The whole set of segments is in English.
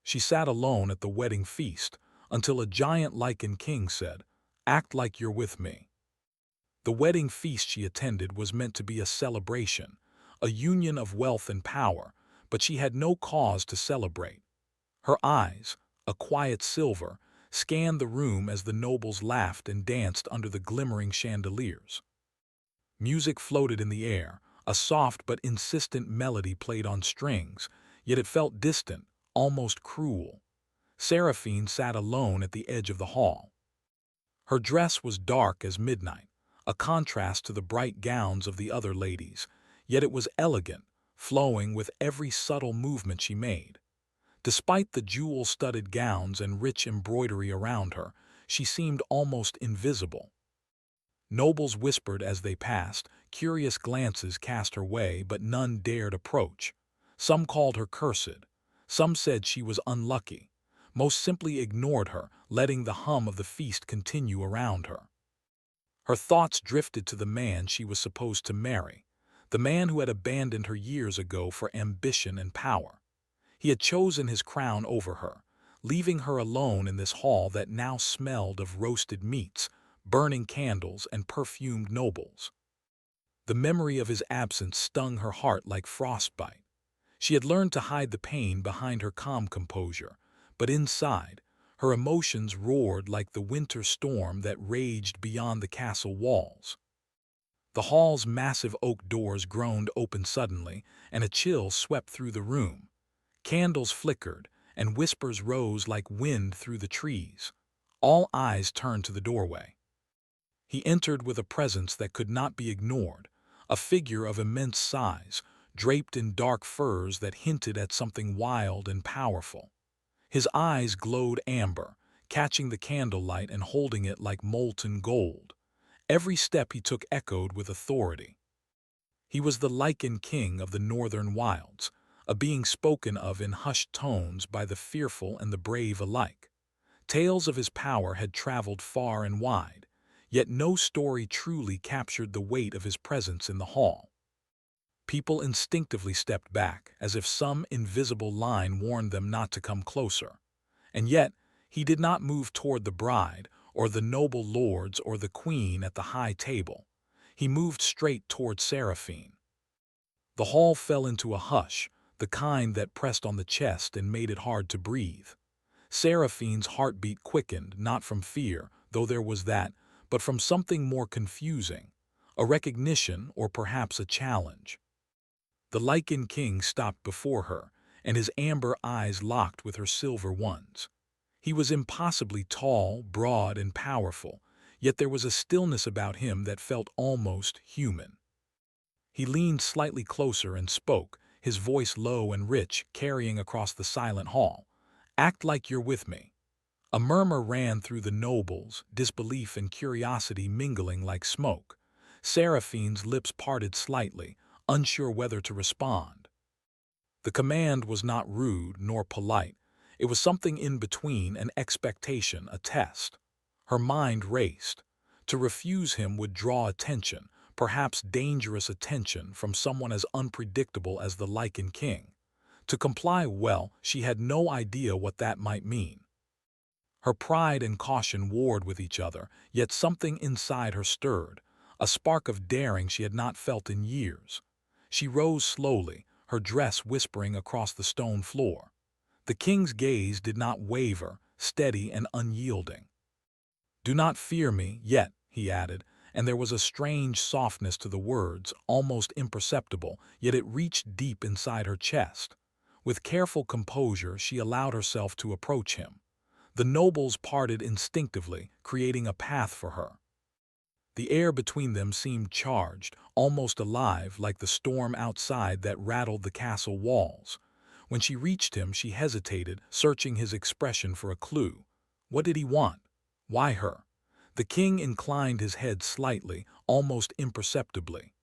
She sat alone at the wedding feast until a giant Lycan king said, "Act like you're with me." The wedding feast she attended was meant to be a celebration, a union of wealth and power, but she had no cause to celebrate. Her eyes, a quiet silver, scanned the room as the nobles laughed and danced under the glimmering chandeliers. Music floated in the air, a soft but insistent melody played on strings, yet it felt distant, almost cruel. Seraphine sat alone at the edge of the hall. Her dress was dark as midnight, a contrast to the bright gowns of the other ladies, yet it was elegant, flowing with every subtle movement she made. Despite the jewel-studded gowns and rich embroidery around her, she seemed almost invisible. Nobles whispered as they passed, curious glances cast her way, but none dared approach. Some called her cursed, some said she was unlucky, most simply ignored her, letting the hum of the feast continue around her. Her thoughts drifted to the man she was supposed to marry, the man who had abandoned her years ago for ambition and power. He had chosen his crown over her, leaving her alone in this hall that now smelled of roasted meats, burning candles, and perfumed nobles. The memory of his absence stung her heart like frostbite. She had learned to hide the pain behind her calm composure, but inside, her emotions roared like the winter storm that raged beyond the castle walls. The hall's massive oak doors groaned open suddenly, and a chill swept through the room. Candles flickered, and whispers rose like wind through the trees. All eyes turned to the doorway. He entered with a presence that could not be ignored, a figure of immense size, draped in dark furs that hinted at something wild and powerful. His eyes glowed amber, catching the candlelight and holding it like molten gold. Every step he took echoed with authority. He was the Lycan king of the northern wilds, a being spoken of in hushed tones by the fearful and the brave alike. Tales of his power had traveled far and wide, yet no story truly captured the weight of his presence in the hall. People instinctively stepped back, as if some invisible line warned them not to come closer. And yet, he did not move toward the bride, or the noble lords, or the queen at the high table. He moved straight toward Seraphine. The hall fell into a hush, the kind that pressed on the chest and made it hard to breathe. Seraphine's heartbeat quickened, not from fear, though there was that, but from something more confusing, a recognition or perhaps a challenge. The Lycan king stopped before her, and his amber eyes locked with her silver ones. He was impossibly tall, broad, and powerful, yet there was a stillness about him that felt almost human. He leaned slightly closer and spoke, his voice low and rich, carrying across the silent hall. "Act like you're with me." A murmur ran through the nobles, disbelief and curiosity mingling like smoke. Seraphine's lips parted slightly, unsure whether to respond. The command was not rude nor polite. It was something in between, an expectation, a test. Her mind raced. To refuse him would draw attention, perhaps dangerous attention, from someone as unpredictable as the Lycan king. To comply, well, she had no idea what that might mean. Her pride and caution warred with each other, yet something inside her stirred, a spark of daring she had not felt in years. She rose slowly, her dress whispering across the stone floor. The king's gaze did not waver, steady and unyielding. "Do not fear me yet," he added, and there was a strange softness to the words, almost imperceptible, yet it reached deep inside her chest. With careful composure, she allowed herself to approach him. The nobles parted instinctively, creating a path for her. The air between them seemed charged, almost alive, like the storm outside that rattled the castle walls. When she reached him, she hesitated, searching his expression for a clue. What did he want? Why her? The king inclined his head slightly, almost imperceptibly.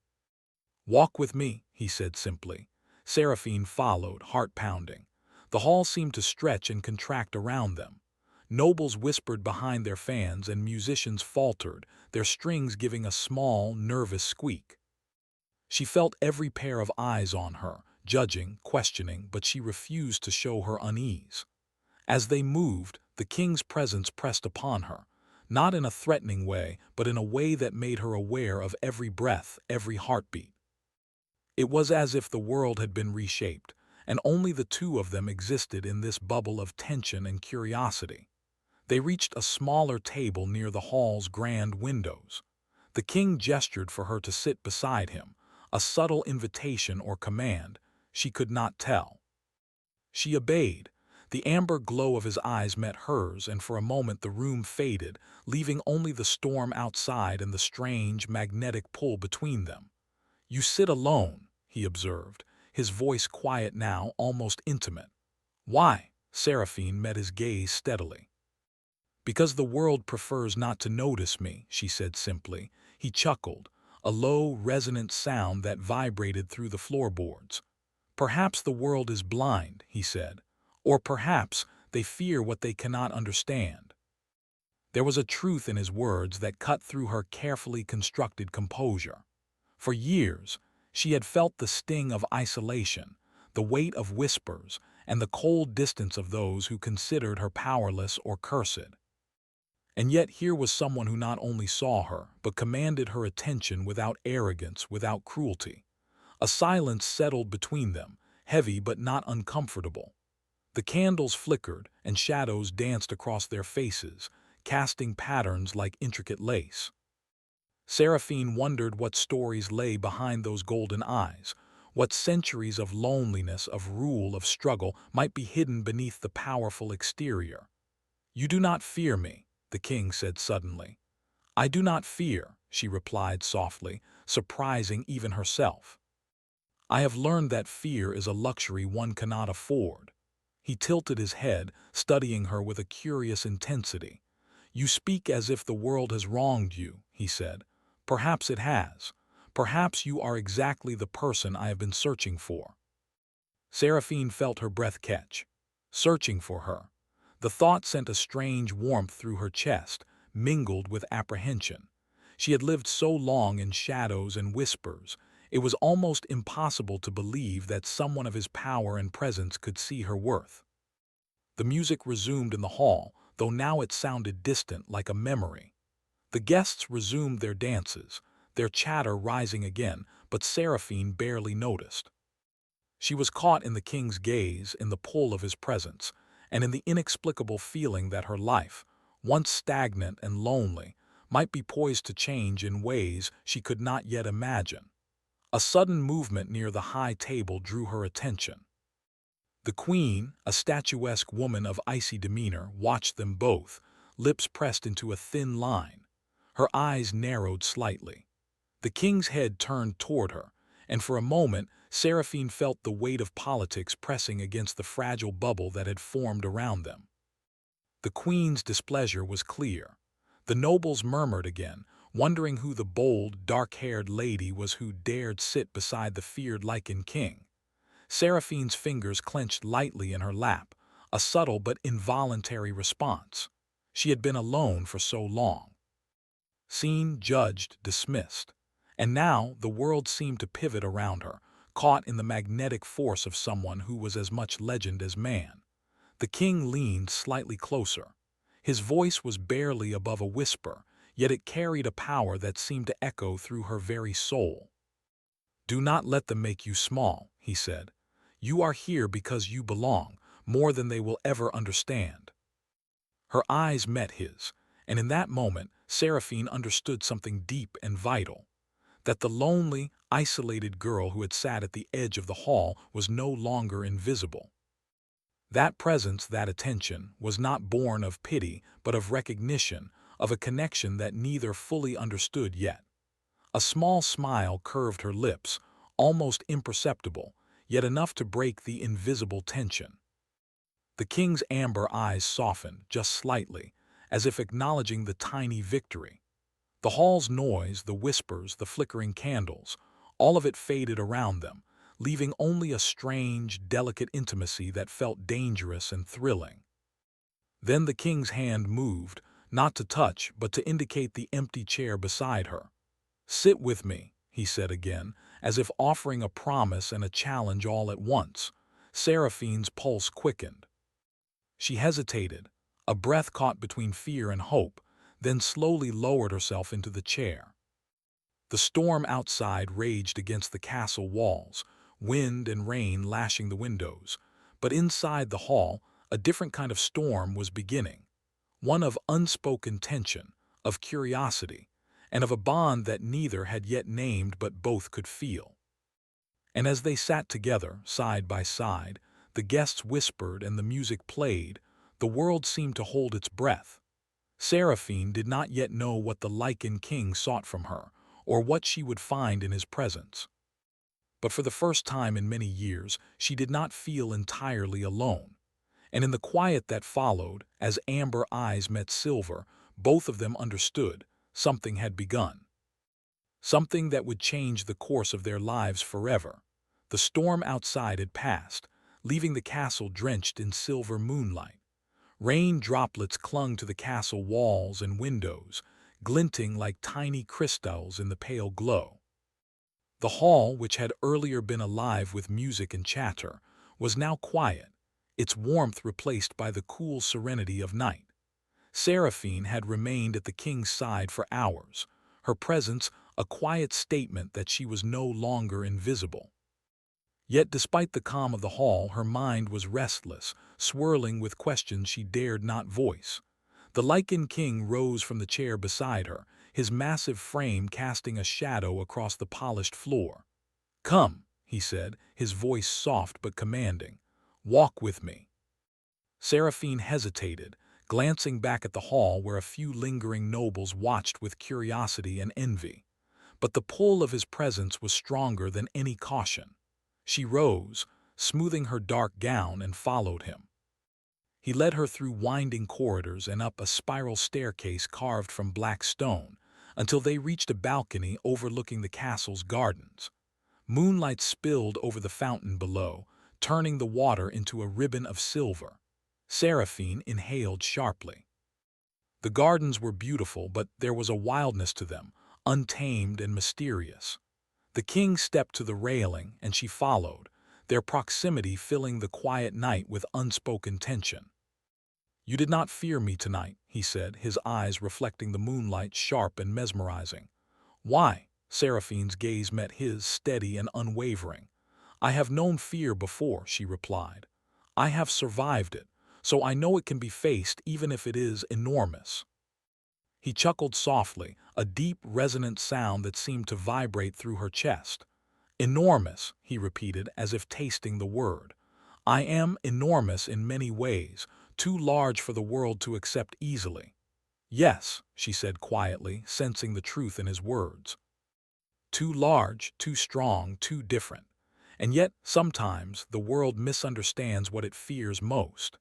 "Walk with me," he said simply. Seraphine followed, heart pounding. The hall seemed to stretch and contract around them. Nobles whispered behind their fans and musicians faltered, their strings giving a small, nervous squeak. She felt every pair of eyes on her, judging, questioning, but she refused to show her unease. As they moved, the king's presence pressed upon her, not in a threatening way, but in a way that made her aware of every breath, every heartbeat. It was as if the world had been reshaped, and only the two of them existed in this bubble of tension and curiosity. They reached a smaller table near the hall's grand windows. The king gestured for her to sit beside him, a subtle invitation or command, she could not tell. She obeyed. The amber glow of his eyes met hers, and for a moment the room faded, leaving only the storm outside and the strange, magnetic pull between them. "You sit alone," he observed, his voice quiet now, almost intimate. "Why?" Seraphine met his gaze steadily. "Because the world prefers not to notice me," she said simply. He chuckled, a low, resonant sound that vibrated through the floorboards. "Perhaps the world is blind," he said, "or perhaps they fear what they cannot understand." There was a truth in his words that cut through her carefully constructed composure. For years, she had felt the sting of isolation, the weight of whispers, and the cold distance of those who considered her powerless or cursed. And yet here was someone who not only saw her, but commanded her attention without arrogance, without cruelty. A silence settled between them, heavy but not uncomfortable. The candles flickered, and shadows danced across their faces, casting patterns like intricate lace. Seraphine wondered what stories lay behind those golden eyes, what centuries of loneliness, of rule, of struggle might be hidden beneath the powerful exterior. "You do not fear me," the king said suddenly. "I do not fear," she replied softly, surprising even herself. "I have learned that fear is a luxury one cannot afford." He tilted his head, studying her with a curious intensity. "You speak as if the world has wronged you," he said. "Perhaps it has. Perhaps you are exactly the person I have been searching for." Seraphine felt her breath catch. Searching for her. The thought sent a strange warmth through her chest, mingled with apprehension. She had lived so long in shadows and whispers, it was almost impossible to believe that someone of his power and presence could see her worth. The music resumed in the hall, though now it sounded distant, like a memory. The guests resumed their dances, their chatter rising again, but Seraphine barely noticed. She was caught in the king's gaze, in the pull of his presence, and in the inexplicable feeling that her life, once stagnant and lonely, might be poised to change in ways she could not yet imagine. A sudden movement near the high table drew her attention. The queen, a statuesque woman of icy demeanor, watched them both, lips pressed into a thin line. Her eyes narrowed slightly. The king's head turned toward her, and for a moment Seraphine felt the weight of politics pressing against the fragile bubble that had formed around them. The queen's displeasure was clear. The nobles murmured again, wondering who the bold, dark-haired lady was who dared sit beside the feared Lycan king. Seraphine's fingers clenched lightly in her lap, a subtle but involuntary response. She had been alone for so long. Seen, judged, dismissed. And now the world seemed to pivot around her, caught in the magnetic force of someone who was as much legend as man. The king leaned slightly closer. His voice was barely above a whisper, yet it carried a power that seemed to echo through her very soul. "Do not let them make you small," he said. "You are here because you belong, more than they will ever understand." Her eyes met his, and in that moment Seraphine understood something deep and vital. That the lonely, isolated girl who had sat at the edge of the hall was no longer invisible. That presence, that attention, was not born of pity, but of recognition, of a connection that neither fully understood yet. A small smile curved her lips, almost imperceptible, yet enough to break the invisible tension. The king's amber eyes softened, just slightly, as if acknowledging the tiny victory. The hall's noise, the whispers, the flickering candles, all of it faded around them, leaving only a strange, delicate intimacy that felt dangerous and thrilling. Then the king's hand moved, not to touch, but to indicate the empty chair beside her. "Sit with me," he said again, as if offering a promise and a challenge all at once. Seraphine's pulse quickened. She hesitated, a breath caught between fear and hope, then slowly lowered herself into the chair. The storm outside raged against the castle walls, wind and rain lashing the windows. But inside the hall, a different kind of storm was beginning, one of unspoken tension, of curiosity, and of a bond that neither had yet named but both could feel. And as they sat together, side by side, the guests whispered and the music played, the world seemed to hold its breath. Seraphine did not yet know what the Lycan king sought from her, or what she would find in his presence. But for the first time in many years, she did not feel entirely alone. And in the quiet that followed, as amber eyes met silver, both of them understood something had begun. Something that would change the course of their lives forever. The storm outside had passed, leaving the castle drenched in silver moonlight. Rain droplets clung to the castle walls and windows, glinting like tiny crystals in the pale glow. The hall, which had earlier been alive with music and chatter, was now quiet, its warmth replaced by the cool serenity of night. Seraphine had remained at the king's side for hours, her presence a quiet statement that she was no longer invisible. Yet despite the calm of the hall, her mind was restless, swirling with questions she dared not voice. The Lycan king rose from the chair beside her, his massive frame casting a shadow across the polished floor. "Come," he said, his voice soft but commanding. "Walk with me." Seraphine hesitated, glancing back at the hall where a few lingering nobles watched with curiosity and envy. But the pull of his presence was stronger than any caution. She rose, smoothing her dark gown, and followed him. He led her through winding corridors and up a spiral staircase carved from black stone, until they reached a balcony overlooking the castle's gardens. Moonlight spilled over the fountain below, turning the water into a ribbon of silver. Seraphine inhaled sharply. The gardens were beautiful, but there was a wildness to them, untamed and mysterious. The king stepped to the railing, and she followed, their proximity filling the quiet night with unspoken tension. "You did not fear me tonight," he said, his eyes reflecting the moonlight, sharp and mesmerizing. "Why?" Seraphine's gaze met his, steady and unwavering. "I have known fear before," she replied. "I have survived it, so I know it can be faced even if it is enormous." He chuckled softly, a deep, resonant sound that seemed to vibrate through her chest. "Enormous," he repeated, as if tasting the word. "I am enormous in many ways, too large for the world to accept easily." "Yes," she said quietly, sensing the truth in his words. "Too large, too strong, too different. And yet, sometimes, the world misunderstands what it fears most."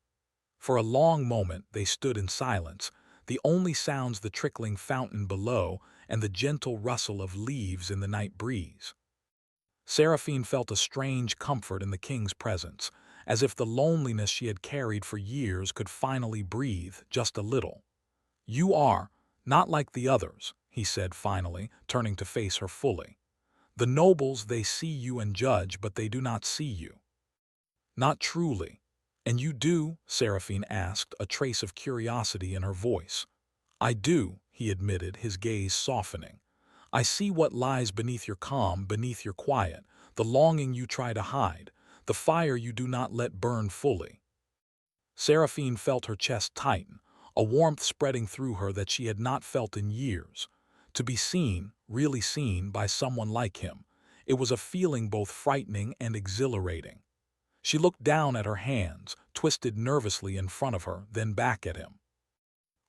For a long moment they stood in silence, the only sounds the trickling fountain below and the gentle rustle of leaves in the night breeze. Seraphine felt a strange comfort in the king's presence, as if the loneliness she had carried for years could finally breathe just a little. "You are not like the others," he said finally, turning to face her fully. "The nobles, they see you and judge, but they do not see you. Not truly." "And you do?" Seraphine asked, a trace of curiosity in her voice. "I do," he admitted, his gaze softening. "I see what lies beneath your calm, beneath your quiet, the longing you try to hide, the fire you do not let burn fully." Seraphine felt her chest tighten, a warmth spreading through her that she had not felt in years. To be seen, really seen, by someone like him, it was a feeling both frightening and exhilarating. She looked down at her hands, twisted nervously in front of her, then back at him.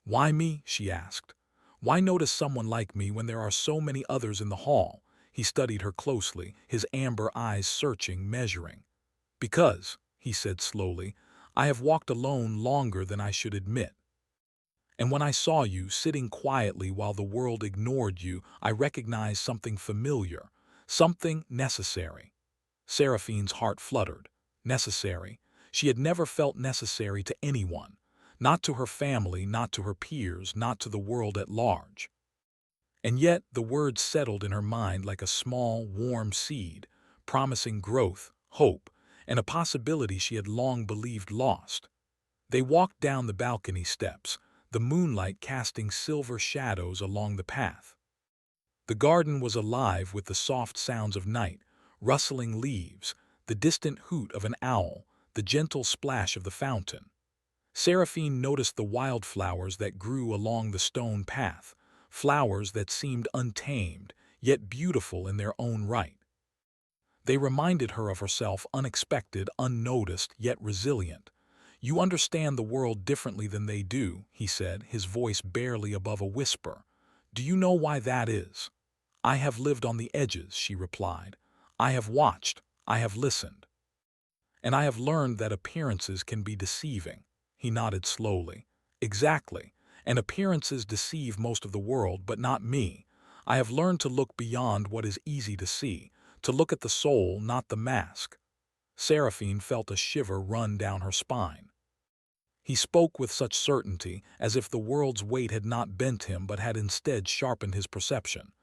"Why me?" she asked. "Why notice someone like me when there are so many others in the hall?" He studied her closely, his amber eyes searching, measuring. "Because," he said slowly, "I have walked alone longer than I should admit. And when I saw you sitting quietly while the world ignored you, I recognized something familiar, something necessary." Seraphine's heart fluttered. Necessary. She had never felt necessary to anyone. Not to her family, not to her peers, not to the world at large. And yet the words settled in her mind like a small, warm seed, promising growth, hope, and a possibility she had long believed lost. They walked down the balcony steps, the moonlight casting silver shadows along the path. The garden was alive with the soft sounds of night, rustling leaves, the distant hoot of an owl, the gentle splash of the fountain. Seraphine noticed the wildflowers that grew along the stone path, flowers that seemed untamed, yet beautiful in their own right. They reminded her of herself, unexpected, unnoticed, yet resilient. "You understand the world differently than they do," he said, his voice barely above a whisper. "Do you know why that is?" "I have lived on the edges," she replied. "I have watched, I have listened. And I have learned that appearances can be deceiving." He nodded slowly. "Exactly. And appearances deceive most of the world, but not me. I have learned to look beyond what is easy to see, to look at the soul, not the mask." Seraphine felt a shiver run down her spine. He spoke with such certainty, as if the world's weight had not bent him but had instead sharpened his perception.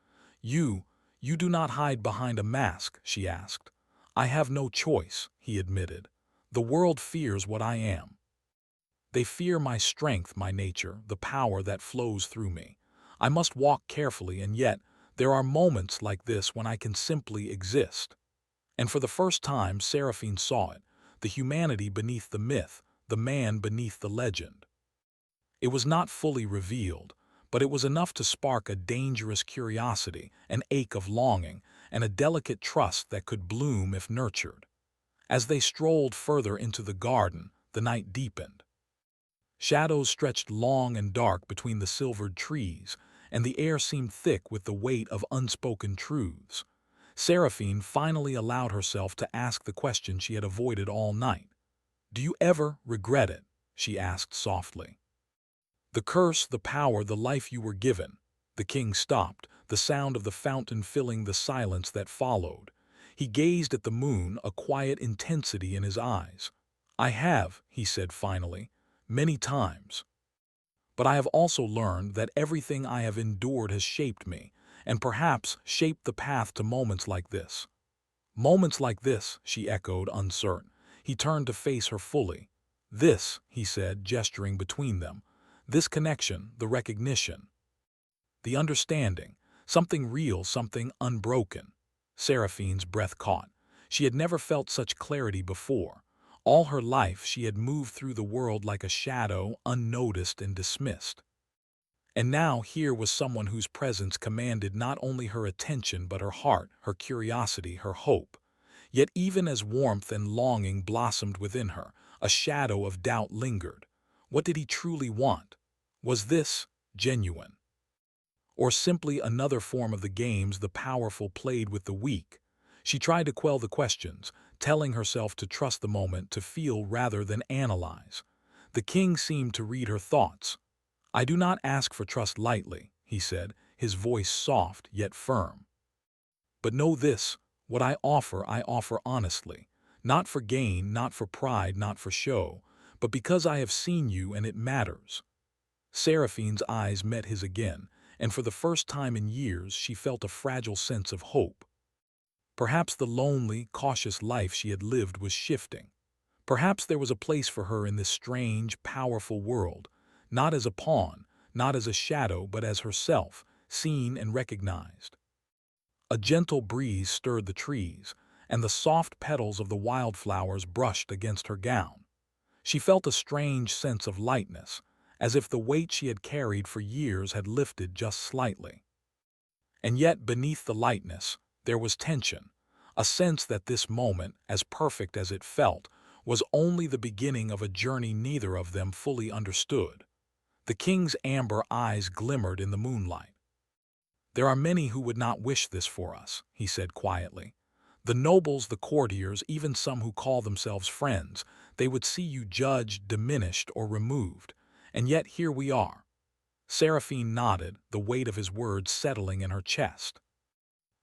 You do not hide behind a mask?" she asked. "I have no choice," he admitted. "The world fears what I am. They fear my strength, my nature, the power that flows through me. I must walk carefully, and yet there are moments like this when I can simply exist." And for the first time, Seraphine saw it, the humanity beneath the myth, the man beneath the legend. It was not fully revealed, but it was enough to spark a dangerous curiosity, an ache of longing, and a delicate trust that could bloom if nurtured. As they strolled further into the garden, the night deepened. Shadows stretched long and dark between the silvered trees, and the air seemed thick with the weight of unspoken truths. Seraphine finally allowed herself to ask the question she had avoided all night. "Do you ever regret it?" she asked softly. "The curse, the power, the life you were given." The king stopped, the sound of the fountain filling the silence that followed. He gazed at the moon, a quiet intensity in his eyes. "I have," he said finally, "many times. But I have also learned that everything I have endured has shaped me, and perhaps shaped the path to moments like this." "Moments like this," she echoed, uncertain. He turned to face her fully. "This," he said, gesturing between them. "This connection, the recognition, the understanding, something real, something unbroken." Seraphine's breath caught. She had never felt such clarity before. All her life she had moved through the world like a shadow, unnoticed and dismissed. And now here was someone whose presence commanded not only her attention but her heart, her curiosity, her hope. Yet even as warmth and longing blossomed within her, a shadow of doubt lingered. What did he truly want? Was this genuine? Or simply another form of the games the powerful played with the weak? She tried to quell the questions, telling herself to trust the moment, to feel rather than analyze. The king seemed to read her thoughts. "I do not ask for trust lightly," he said, his voice soft yet firm. "But know this, what I offer honestly, not for gain, not for pride, not for show, but because I have seen you and it matters." Seraphine's eyes met his again, and for the first time in years she felt a fragile sense of hope. Perhaps the lonely, cautious life she had lived was shifting. Perhaps there was a place for her in this strange, powerful world, not as a pawn, not as a shadow, but as herself, seen and recognized. A gentle breeze stirred the trees, and the soft petals of the wildflowers brushed against her gown. She felt a strange sense of lightness, as if the weight she had carried for years had lifted just slightly. And yet beneath the lightness, there was tension, a sense that this moment, as perfect as it felt, was only the beginning of a journey neither of them fully understood. The king's amber eyes glimmered in the moonlight. "There are many who would not wish this for us," he said quietly. "The nobles, the courtiers, even some who call themselves friends, they would see you judged, diminished, or removed. And yet here we are." Seraphine nodded, the weight of his words settling in her chest.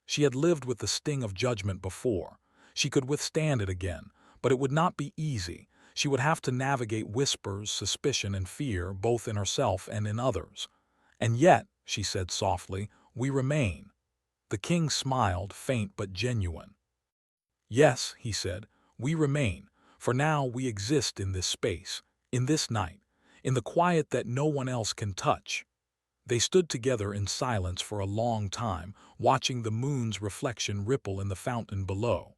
She had lived with the sting of judgment before. She could withstand it again, but it would not be easy. She would have to navigate whispers, suspicion, and fear, both in herself and in others. "And yet," she said softly, "we remain." The king smiled, faint but genuine. "Yes," he said, "we remain. For now we exist in this space, In this night, in the quiet that no one else can touch, they stood together in silence for a long time, watching the moon's reflection ripple in the fountain below.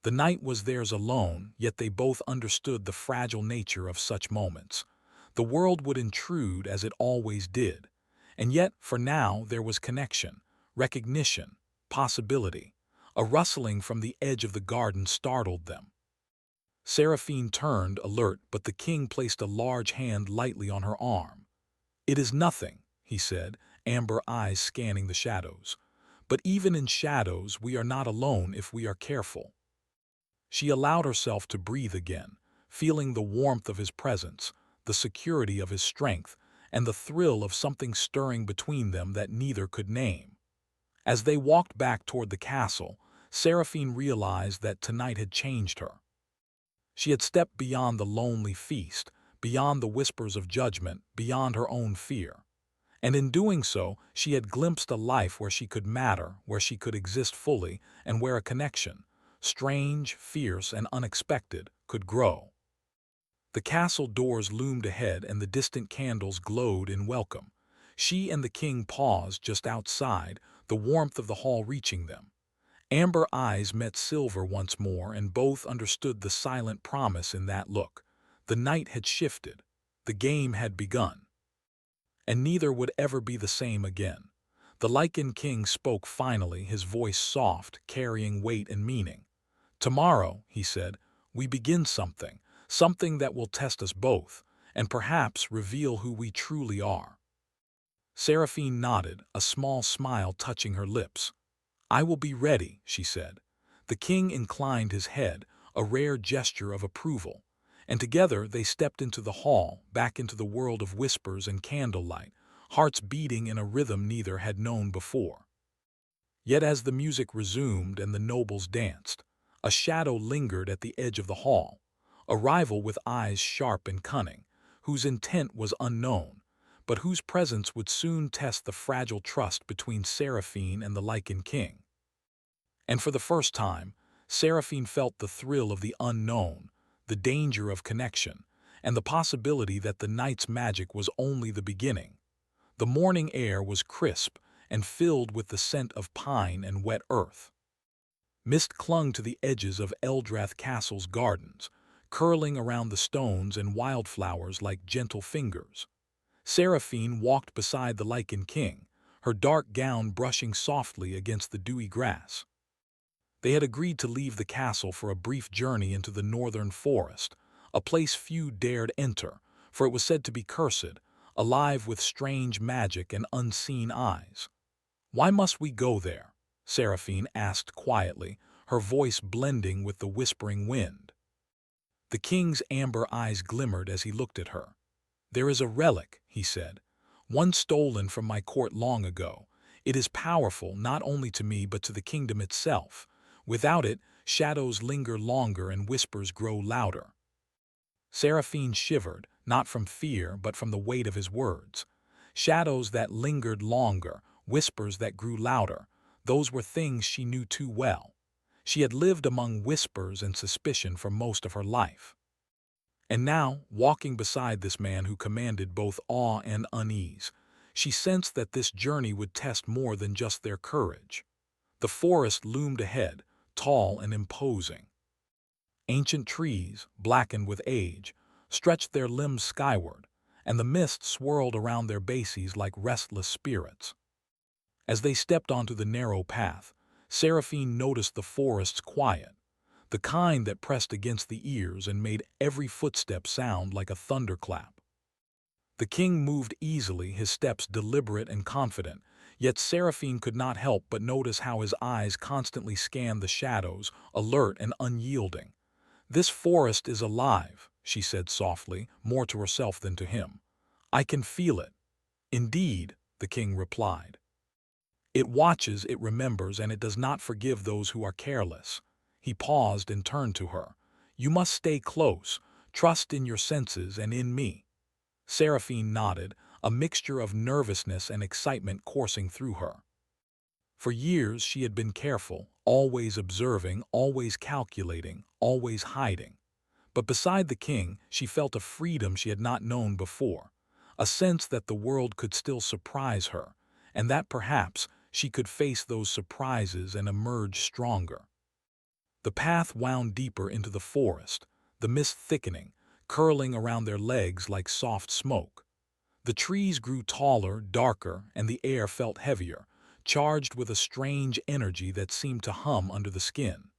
The night was theirs alone, yet they both understood the fragile nature of such moments. The world would intrude as it always did, and yet for now there was connection, recognition, possibility. A rustling from the edge of the garden startled them. Seraphine turned, alert, but the king placed a large hand lightly on her arm. "It is nothing," he said, amber eyes scanning the shadows. "But even in shadows, we are not alone if we are careful." She allowed herself to breathe again, feeling the warmth of his presence, the security of his strength, and the thrill of something stirring between them that neither could name. As they walked back toward the castle, Seraphine realized that tonight had changed her. She had stepped beyond the lonely feast, beyond the whispers of judgment, beyond her own fear. And in doing so, she had glimpsed a life where she could matter, where she could exist fully, and where a connection, strange, fierce, and unexpected, could grow. The castle doors loomed ahead and the distant candles glowed in welcome. She and the king paused just outside, the warmth of the hall reaching them. Amber eyes met silver once more, and both understood the silent promise in that look. The night had shifted. The game had begun. And neither would ever be the same again. The Lycan king spoke finally, his voice soft, carrying weight and meaning. "Tomorrow," he said, "we begin something, something that will test us both, and perhaps reveal who we truly are." Seraphine nodded, a small smile touching her lips. "I will be ready," she said. The king inclined his head, a rare gesture of approval, and together they stepped into the hall, back into the world of whispers and candlelight, hearts beating in a rhythm neither had known before. Yet as the music resumed and the nobles danced, a shadow lingered at the edge of the hall, a rival with eyes sharp and cunning, whose intent was unknown, but whose presence would soon test the fragile trust between Seraphine and the Lycan king. And for the first time, Seraphine felt the thrill of the unknown, the danger of connection, and the possibility that the night's magic was only the beginning. The morning air was crisp and filled with the scent of pine and wet earth. Mist clung to the edges of Eldrath Castle's gardens, curling around the stones and wildflowers like gentle fingers. Seraphine walked beside the Lycan king, her dark gown brushing softly against the dewy grass. They had agreed to leave the castle for a brief journey into the northern forest, a place few dared enter, for it was said to be cursed, alive with strange magic and unseen eyes. "Why must we go there?" Seraphine asked quietly, her voice blending with the whispering wind. The king's amber eyes glimmered as he looked at her. "There is a relic," he said, "one stolen from my court long ago. It is powerful not only to me but to the kingdom itself. Without it, shadows linger longer and whispers grow louder." Seraphine shivered, not from fear but from the weight of his words. Shadows that lingered longer, whispers that grew louder, those were things she knew too well. She had lived among whispers and suspicion for most of her life. And now, walking beside this man who commanded both awe and unease, she sensed that this journey would test more than just their courage. The forest loomed ahead, tall and imposing. Ancient trees, blackened with age, stretched their limbs skyward, and the mist swirled around their bases like restless spirits. As they stepped onto the narrow path, Seraphine noticed the forest's quiet, the kind that pressed against the ears and made every footstep sound like a thunderclap. The king moved easily, his steps deliberate and confident, yet Seraphine could not help but notice how his eyes constantly scanned the shadows, alert and unyielding. "This forest is alive," she said softly, more to herself than to him. "I can feel it." "Indeed," the king replied. "It watches, it remembers, and it does not forgive those who are careless." He paused and turned to her. "You must stay close, trust in your senses and in me." Seraphine nodded, a mixture of nervousness and excitement coursing through her. For years she had been careful, always observing, always calculating, always hiding. But beside the king, she felt a freedom she had not known before, a sense that the world could still surprise her, and that perhaps she could face those surprises and emerge stronger. The path wound deeper into the forest, the mist thickening, curling around their legs like soft smoke. The trees grew taller, darker, and the air felt heavier, charged with a strange energy that seemed to hum under the skin.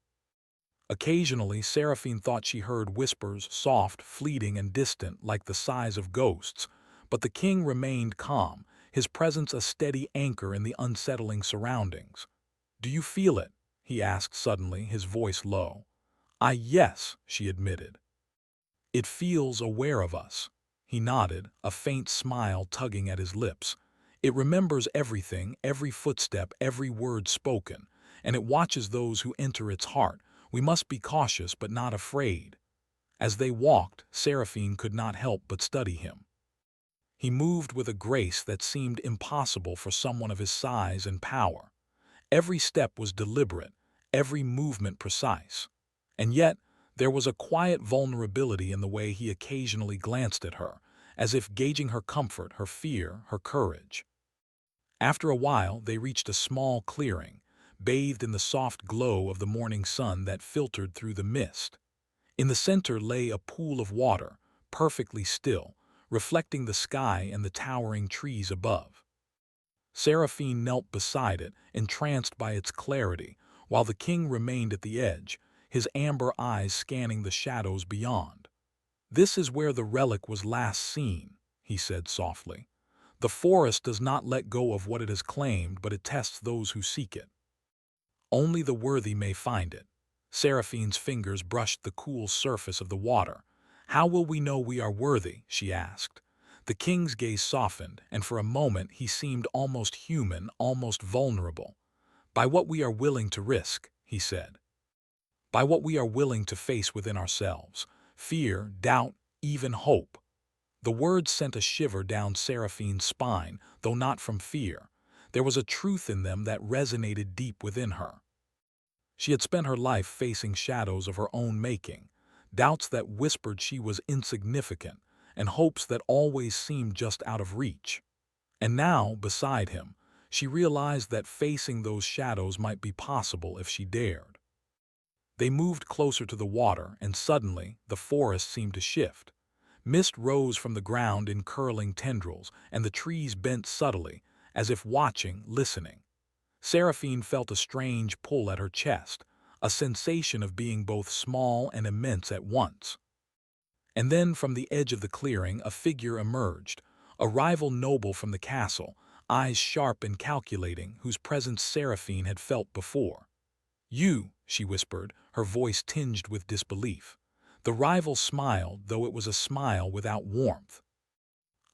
Occasionally, Seraphine thought she heard whispers, soft, fleeting, and distant, like the sighs of ghosts, but the king remained calm, his presence a steady anchor in the unsettling surroundings. "Do you feel it?" he asked suddenly, his voice low. Yes," she admitted. "It feels aware of us." He nodded, a faint smile tugging at his lips. "It remembers everything, every footstep, every word spoken, and it watches those who enter its heart. We must be cautious but not afraid." As they walked, Seraphine could not help but study him. He moved with a grace that seemed impossible for someone of his size and power. Every step was deliberate, every movement precise. And yet, there was a quiet vulnerability in the way he occasionally glanced at her, as if gauging her comfort, her fear, her courage. After a while, they reached a small clearing, bathed in the soft glow of the morning sun that filtered through the mist. In the center lay a pool of water, perfectly still, reflecting the sky and the towering trees above. Seraphine knelt beside it, entranced by its clarity, while the king remained at the edge, his amber eyes scanning the shadows beyond. "This is where the relic was last seen," he said softly. "The forest does not let go of what it has claimed, but it tests those who seek it. Only the worthy may find it." Seraphine's fingers brushed the cool surface of the water. "How will we know we are worthy?" she asked. The king's gaze softened, and for a moment he seemed almost human, almost vulnerable. "By what we are willing to risk," he said. "By what we are willing to face within ourselves. Fear, doubt, even hope." The words sent a shiver down Seraphine's spine, though not from fear. There was a truth in them that resonated deep within her. She had spent her life facing shadows of her own making, doubts that whispered she was insignificant, and hopes that always seemed just out of reach. And now, beside him, she realized that facing those shadows might be possible if she dared. They moved closer to the water, and suddenly the forest seemed to shift. Mist rose from the ground in curling tendrils, and the trees bent subtly, as if watching, listening. Seraphine felt a strange pull at her chest, a sensation of being both small and immense at once. And then from the edge of the clearing a figure emerged, a rival noble from the castle, eyes sharp and calculating, whose presence Seraphine had felt before. "You," she whispered, her voice tinged with disbelief. The rival smiled, though it was a smile without warmth.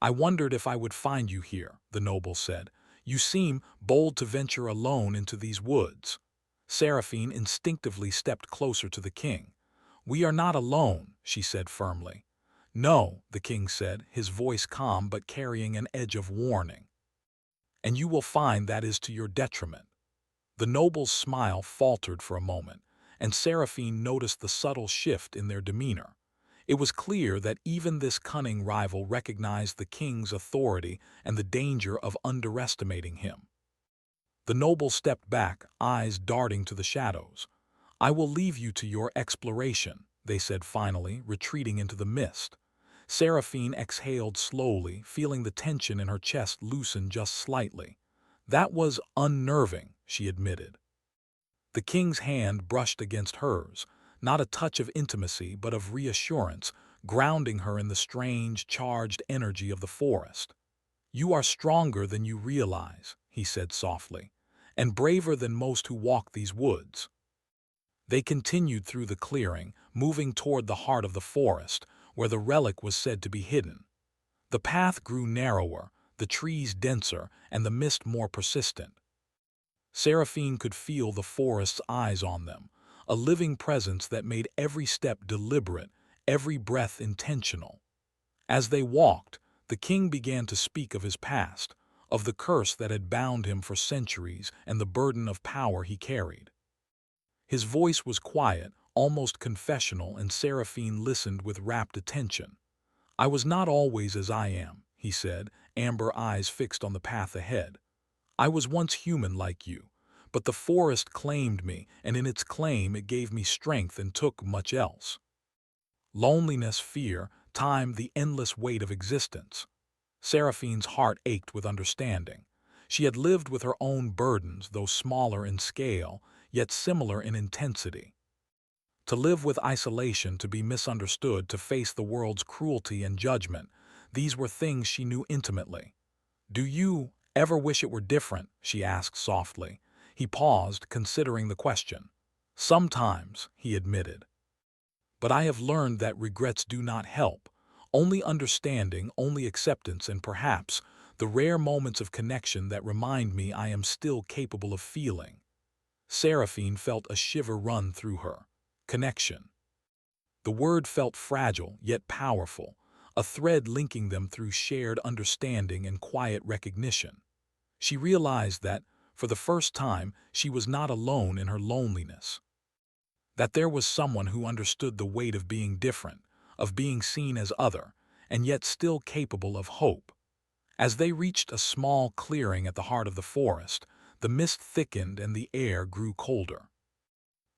"I wondered if I would find you here," the noble said. "You seem bold to venture alone into these woods." Seraphine instinctively stepped closer to the king. "We are not alone," she said firmly. "No," the king said, his voice calm but carrying an edge of warning. "And you will find that is to your detriment." The noble's smile faltered for a moment, and Seraphine noticed the subtle shift in their demeanor. It was clear that even this cunning rival recognized the king's authority and the danger of underestimating him. The noble stepped back, eyes darting to the shadows. "I will leave you to your exploration," they said finally, retreating into the mist. Seraphine exhaled slowly, feeling the tension in her chest loosen just slightly. "That was unnerving," she admitted. The king's hand brushed against hers, not a touch of intimacy but of reassurance, grounding her in the strange, charged energy of the forest. "You are stronger than you realize," he said softly, "and braver than most who walk these woods." They continued through the clearing, moving toward the heart of the forest, where the relic was said to be hidden. The path grew narrower, the trees denser, and the mist more persistent. Seraphine could feel the forest's eyes on them, a living presence that made every step deliberate, every breath intentional. As they walked, the king began to speak of his past, of the curse that had bound him for centuries and the burden of power he carried. His voice was quiet, almost confessional, and Seraphine listened with rapt attention. "I was not always as I am," he said, amber eyes fixed on the path ahead. "I was once human like you, but the forest claimed me, and in its claim it gave me strength and took much else. Loneliness, fear, time, the endless weight of existence." Seraphine's heart ached with understanding. She had lived with her own burdens, though smaller in scale, yet similar in intensity. To live with isolation, to be misunderstood, to face the world's cruelty and judgment, these were things she knew intimately. "Do you ever wish it were different?" she asked softly. He paused, considering the question. "Sometimes," he admitted. "But I have learned that regrets do not help. Only understanding, only acceptance, and perhaps the rare moments of connection that remind me I am still capable of feeling." Seraphine felt a shiver run through her. Connection. The word felt fragile, yet powerful, a thread linking them through shared understanding and quiet recognition. She realized that, for the first time, she was not alone in her loneliness. That there was someone who understood the weight of being different, of being seen as other, and yet still capable of hope. As they reached a small clearing at the heart of the forest, the mist thickened and the air grew colder.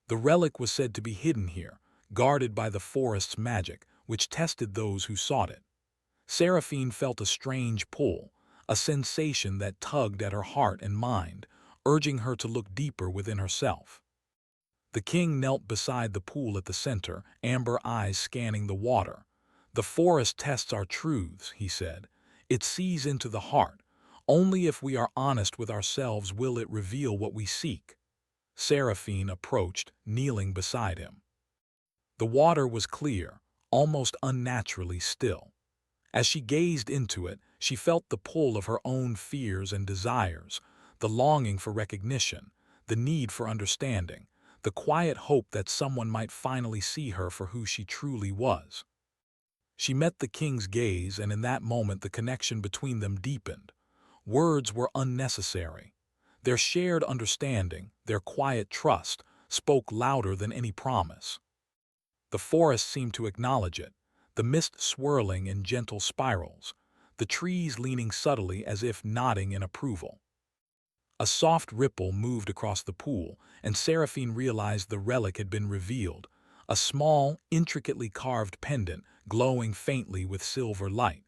The relic was said to be hidden here, guarded by the forest's magic, which tested those who sought it. Seraphine felt a strange pull, a sensation that tugged at her heart and mind, urging her to look deeper within herself. The king knelt beside the pool at the center, amber eyes scanning the water. "The forest tests our truths," he said. "It sees into the heart. Only if we are honest with ourselves will it reveal what we seek." Seraphine approached, kneeling beside him. The water was clear, almost unnaturally still. As she gazed into it, she felt the pull of her own fears and desires, the longing for recognition, the need for understanding, the quiet hope that someone might finally see her for who she truly was. She met the king's gaze, and in that moment the connection between them deepened. Words were unnecessary. Their shared understanding, their quiet trust, spoke louder than any promise. The forest seemed to acknowledge it, the mist swirling in gentle spirals, the trees leaning subtly as if nodding in approval. A soft ripple moved across the pool, and Seraphine realized the relic had been revealed, a small, intricately carved pendant glowing faintly with silver light.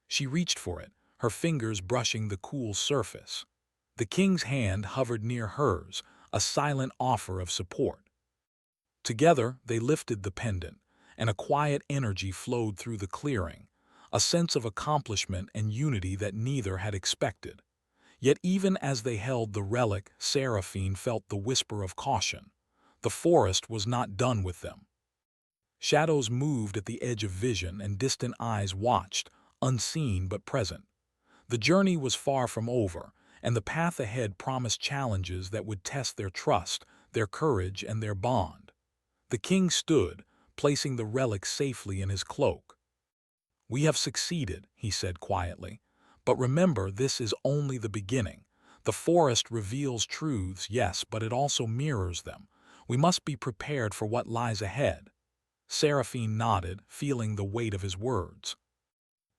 She reached for it, her fingers brushing the cool surface. The king's hand hovered near hers, a silent offer of support. Together, they lifted the pendant, and a quiet energy flowed through the clearing, a sense of accomplishment and unity that neither had expected. Yet even as they held the relic, Seraphine felt the whisper of caution. The forest was not done with them. Shadows moved at the edge of vision, and distant eyes watched, unseen but present. The journey was far from over, and the path ahead promised challenges that would test their trust, their courage, and their bond. The king stood, placing the relic safely in his cloak. "We have succeeded," he said quietly. "But remember, this is only the beginning. The forest reveals truths, yes, but it also mirrors them. We must be prepared for what lies ahead." Seraphine nodded, feeling the weight of his words.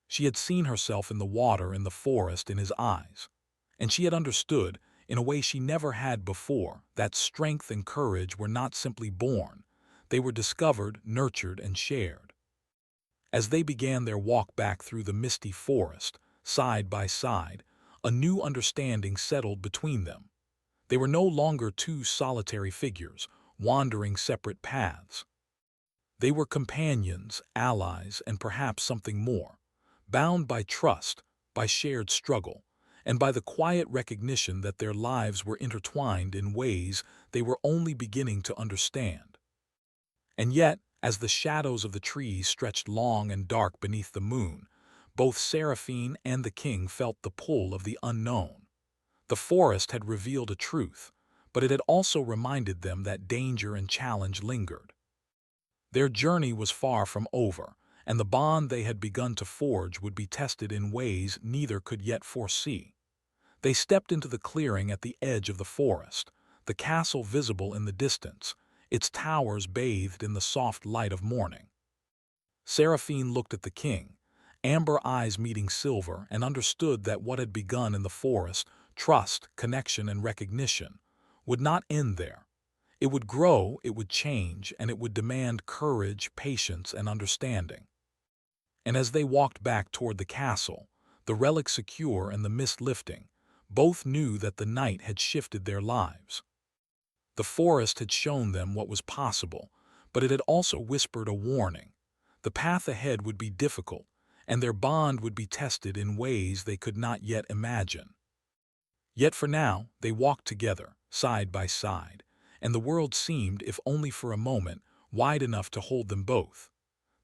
She had seen herself in the water, in the forest, in his eyes. And she had understood, in a way she never had before, that strength and courage were not simply born. They were discovered, nurtured, and shared. As they began their walk back through the misty forest, side by side, a new understanding settled between them. They were no longer two solitary figures, wandering separate paths. They were companions, allies, and perhaps something more, bound by trust, by shared struggle, and by the quiet recognition that their lives were intertwined in ways they were only beginning to understand. And yet, as the shadows of the trees stretched long and dark beneath the moon, both Seraphine and the king felt the pull of the unknown. The forest had revealed a truth, but it had also reminded them that danger and challenge lingered. Their journey was far from over, and the bond they had begun to forge would be tested in ways neither could yet foresee. They stepped into the clearing at the edge of the forest, the castle visible in the distance, its towers bathed in the soft light of morning. Seraphine looked at the king, amber eyes meeting silver, and understood that what had begun in the forest, trust, connection, and recognition, would not end there. It would grow, it would change, and it would demand courage, patience, and understanding. And as they walked back toward the castle, the relic secure and the mist lifting, both knew that the night had shifted their lives. The forest had shown them what was possible, but it had also whispered a warning. The path ahead would be difficult, and their bond would be tested in ways they could not yet imagine. Yet for now, they walked together, side by side, and the world seemed, if only for a moment, wide enough to hold them both.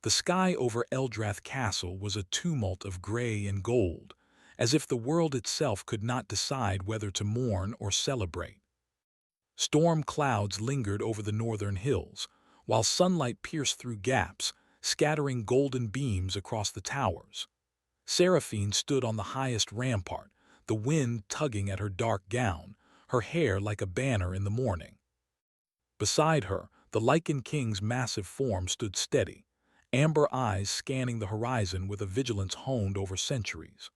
The sky over Eldrath Castle was a tumult of gray and gold, as if the world itself could not decide whether to mourn or celebrate. Storm clouds lingered over the northern hills, while sunlight pierced through gaps, scattering golden beams across the towers. Seraphine stood on the highest rampart, the wind tugging at her dark gown, her hair like a banner in the morning. Beside her, the Lycan King's massive form stood steady, amber eyes scanning the horizon with a vigilance honed over centuries.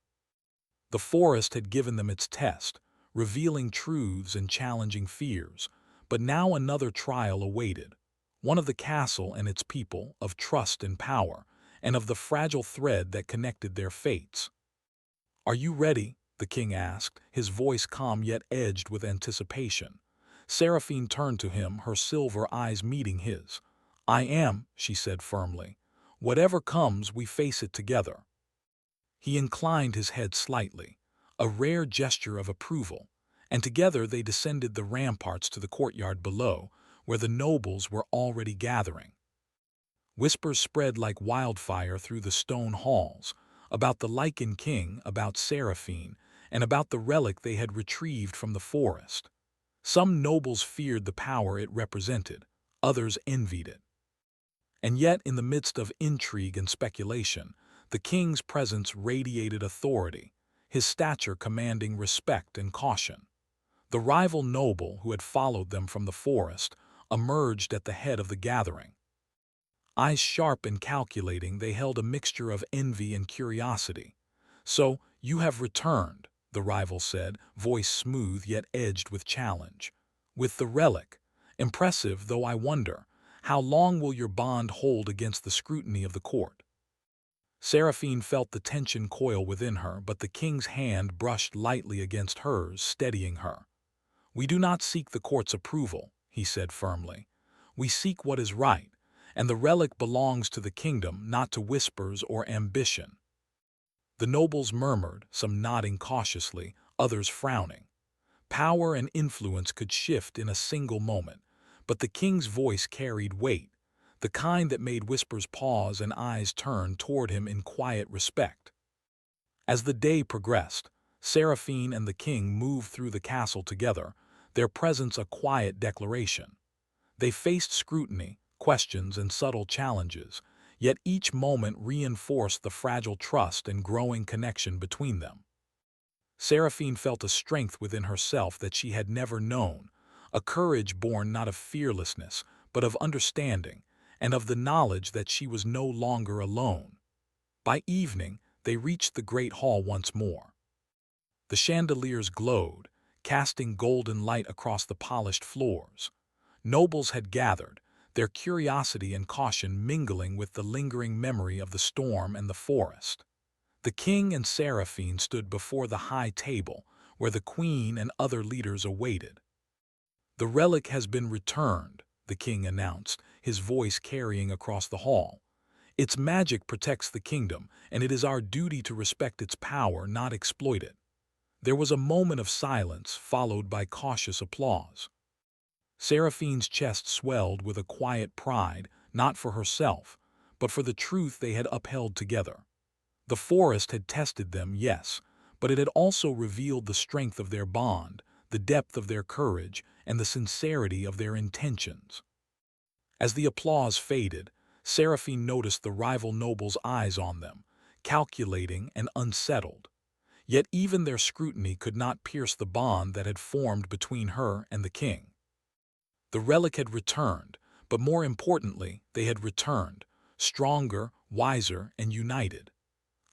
The forest had given them its test, revealing truths and challenging fears, but now another trial awaited, one of the castle and its people, of trust and power, and of the fragile thread that connected their fates. "Are you ready?" the king asked, his voice calm yet edged with anticipation. Seraphine turned to him, her silver eyes meeting his. "I am," she said firmly. "Whatever comes, we face it together." He inclined his head slightly, a rare gesture of approval, and together they descended the ramparts to the courtyard below, where the nobles were already gathering. Whispers spread like wildfire through the stone halls, about the Lycan King, about Seraphine, and about the relic they had retrieved from the forest. Some nobles feared the power it represented, others envied it. And yet, in the midst of intrigue and speculation, the king's presence radiated authority, his stature commanding respect and caution. The rival noble who had followed them from the forest emerged at the head of the gathering. Eyes sharp and calculating, they held a mixture of envy and curiosity. "So, you have returned," the rival said, voice smooth yet edged with challenge. "With the relic. Impressive, though I wonder, how long will your bond hold against the scrutiny of the court?" Seraphine felt the tension coil within her, but the king's hand brushed lightly against hers, steadying her. "We do not seek the court's approval," he said firmly. "We seek what is right, and the relic belongs to the kingdom, not to whispers or ambition." The nobles murmured, some nodding cautiously, others frowning. Power and influence could shift in a single moment, but the king's voice carried weight, the kind that made whispers pause and eyes turn toward him in quiet respect. As the day progressed, Seraphine and the king moved through the castle together, their presence a quiet declaration. They faced scrutiny, questions, and subtle challenges, yet each moment reinforced the fragile trust and growing connection between them. Seraphine felt a strength within herself that she had never known, a courage born not of fearlessness, but of understanding, and of the knowledge that she was no longer alone. By evening, they reached the great hall once more. The chandeliers glowed, casting golden light across the polished floors. Nobles had gathered, their curiosity and caution mingling with the lingering memory of the storm and the forest. The king and Seraphine stood before the high table, where the queen and other leaders awaited. "The relic has been returned," the king announced, his voice carrying across the hall. "Its magic protects the kingdom, and it is our duty to respect its power, not exploit it." There was a moment of silence, followed by cautious applause. Seraphine's chest swelled with a quiet pride, not for herself, but for the truth they had upheld together. The forest had tested them, yes, but it had also revealed the strength of their bond, the depth of their courage, and the sincerity of their intentions. As the applause faded, Seraphine noticed the rival nobles' eyes on them, calculating and unsettled. Yet even their scrutiny could not pierce the bond that had formed between her and the king. The relic had returned, but more importantly, they had returned, stronger, wiser, and united.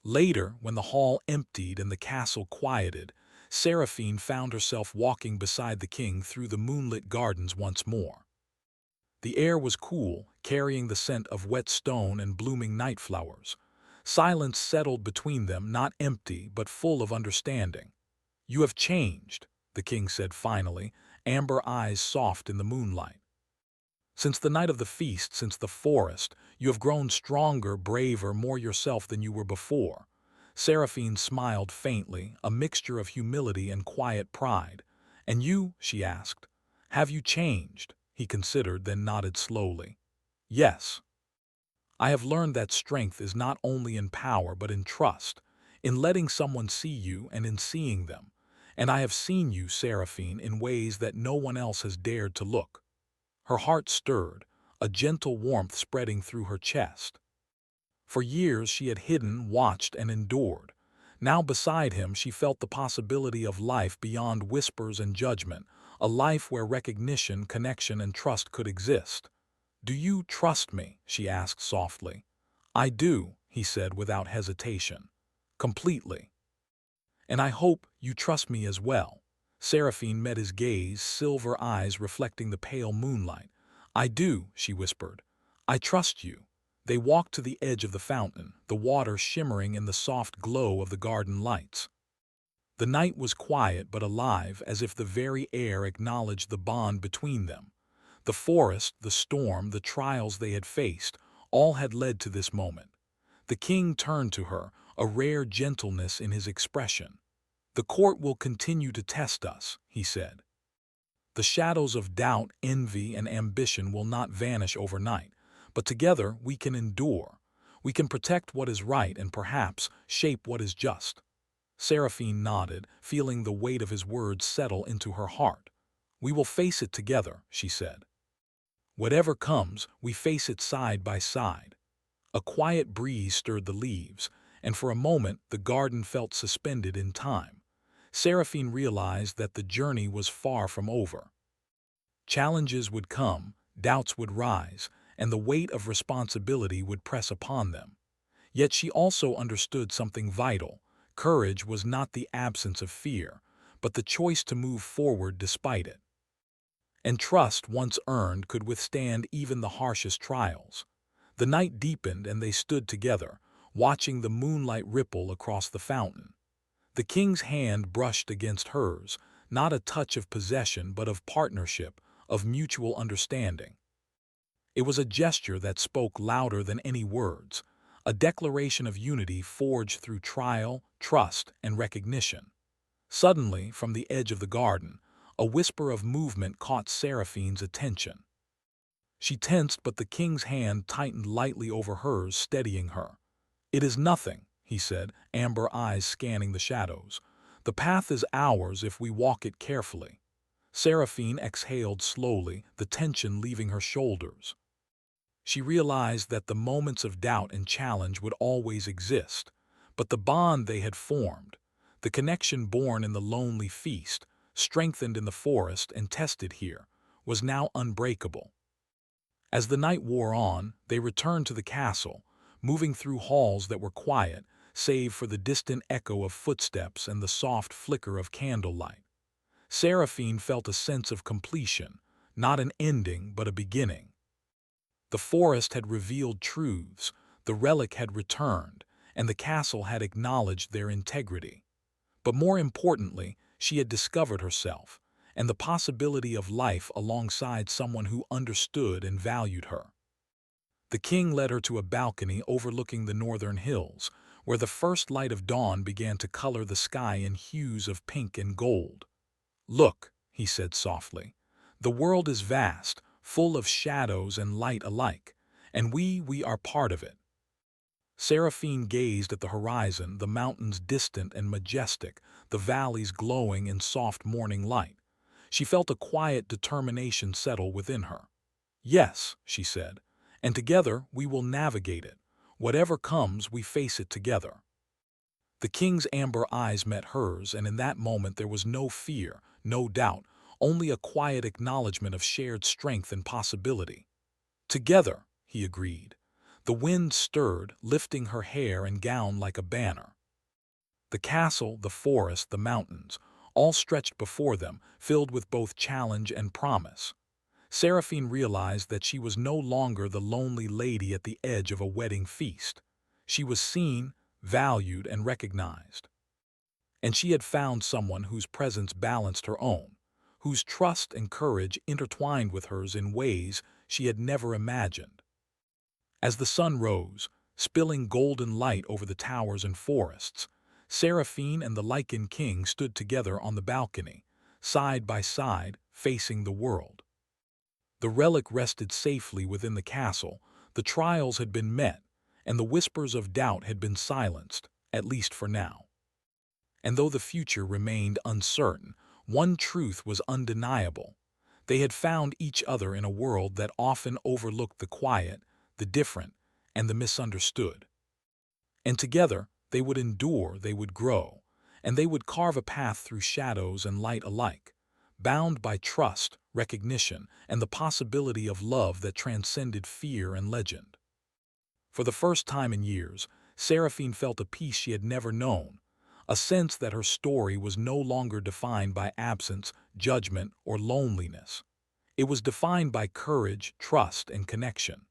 Later, when the hall emptied and the castle quieted, Seraphine found herself walking beside the king through the moonlit gardens once more. The air was cool, carrying the scent of wet stone and blooming night flowers. Silence settled between them, not empty, but full of understanding. "You have changed," the king said finally, amber eyes soft in the moonlight. "Since the night of the feast, since the forest, you have grown stronger, braver, more yourself than you were before." Seraphine smiled faintly, a mixture of humility and quiet pride. "And you?" she asked. "Have you changed?" He considered, then nodded slowly. "Yes. I have learned that strength is not only in power but in trust, in letting someone see you and in seeing them. And I have seen you, Seraphine, in ways that no one else has dared to look." Her heart stirred, a gentle warmth spreading through her chest. For years she had hidden, watched, and endured. Now beside him she felt the possibility of life beyond whispers and judgment, a life where recognition, connection, and trust could exist. "Do you trust me?" she asked softly. "I do," he said without hesitation. "Completely. And I hope you trust me as well." Seraphine met his gaze, silver eyes reflecting the pale moonlight. "I do," she whispered. "I trust you." They walked to the edge of the fountain, the water shimmering in the soft glow of the garden lights. The night was quiet but alive, as if the very air acknowledged the bond between them. The forest, the storm, the trials they had faced, all had led to this moment. The king turned to her, a rare gentleness in his expression. "The court will continue to test us," he said. "The shadows of doubt, envy, and ambition will not vanish overnight, but together we can endure. We can protect what is right and perhaps shape what is just." Seraphine nodded, feeling the weight of his words settle into her heart. "We will face it together," she said. "Whatever comes, we face it side by side." A quiet breeze stirred the leaves, and for a moment the garden felt suspended in time. Seraphine realized that the journey was far from over. Challenges would come, doubts would rise, and the weight of responsibility would press upon them. Yet she also understood something vital. Courage was not the absence of fear, but the choice to move forward despite it. And trust, once earned, could withstand even the harshest trials. The night deepened and they stood together, watching the moonlight ripple across the fountain. The king's hand brushed against hers, not a touch of possession but of partnership, of mutual understanding. It was a gesture that spoke louder than any words, a declaration of unity forged through trial, trust, and recognition. Suddenly, from the edge of the garden, a whisper of movement caught Seraphine's attention. She tensed, but the king's hand tightened lightly over hers, steadying her. "It is nothing," he said, amber eyes scanning the shadows. "The path is ours if we walk it carefully." Seraphine exhaled slowly, the tension leaving her shoulders. She realized that the moments of doubt and challenge would always exist, but the bond they had formed, the connection born in the lonely feast, strengthened in the forest and tested here, was now unbreakable. As the night wore on, they returned to the castle, moving through halls that were quiet, save for the distant echo of footsteps and the soft flicker of candlelight. Seraphine felt a sense of completion, not an ending but a beginning. The forest had revealed truths, the relic had returned, and the castle had acknowledged their integrity. But more importantly, she had discovered herself, and the possibility of life alongside someone who understood and valued her. The king led her to a balcony overlooking the northern hills, where the first light of dawn began to color the sky in hues of pink and gold. "Look," he said softly, "the world is vast, full of shadows and light alike, and we are part of it." Seraphine gazed at the horizon, the mountains distant and majestic, the valleys glowing in soft morning light. She felt a quiet determination settle within her. "Yes," she said, "and together we will navigate it. Whatever comes, we face it together." The king's amber eyes met hers, and in that moment there was no fear, no doubt, only a quiet acknowledgement of shared strength and possibility. Together, he agreed. The wind stirred, lifting her hair and gown like a banner. The castle, the forest, the mountains, all stretched before them, filled with both challenge and promise. Seraphine realized that she was no longer the lonely lady at the edge of a wedding feast. She was seen, valued, and recognized. And she had found someone whose presence balanced her own, whose trust and courage intertwined with hers in ways she had never imagined. As the sun rose, spilling golden light over the towers and forests, Seraphine and the Lycan king stood together on the balcony, side by side, facing the world. The relic rested safely within the castle, the trials had been met, and the whispers of doubt had been silenced, at least for now. And though the future remained uncertain, one truth was undeniable. They had found each other in a world that often overlooked the quiet, the different, and the misunderstood. And together, they would endure, they would grow, and they would carve a path through shadows and light alike, bound by trust, recognition, and the possibility of love that transcended fear and legend. For the first time in years, Seraphine felt a peace she had never known, a sense that her story was no longer defined by absence, judgment, or loneliness. It was defined by courage, trust, and connection.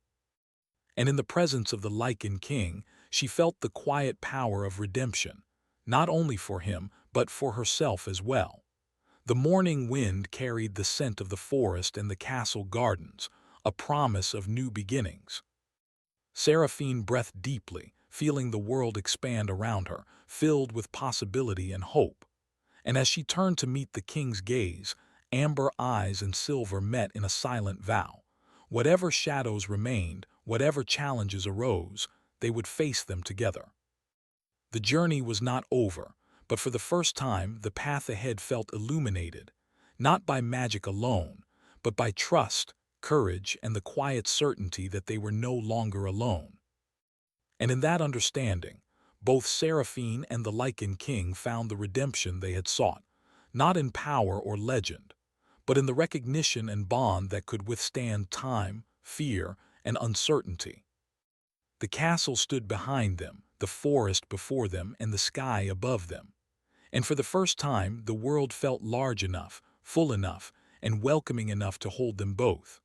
And in the presence of the Lycan king, she felt the quiet power of redemption, not only for him, but for herself as well. The morning wind carried the scent of the forest and the castle gardens, a promise of new beginnings. Seraphine breathed deeply, feeling the world expand around her, filled with possibility and hope. And as she turned to meet the king's gaze, amber eyes and silver met in a silent vow. Whatever shadows remained, whatever challenges arose, they would face them together. The journey was not over, but for the first time the path ahead felt illuminated, not by magic alone, but by trust, courage, and the quiet certainty that they were no longer alone. And in that understanding, both Seraphine and the Lycan king found the redemption they had sought, not in power or legend, but in the recognition and bond that could withstand time, fear, and uncertainty. The castle stood behind them, the forest before them, and the sky above them. And for the first time, the world felt large enough, full enough, and welcoming enough to hold them both.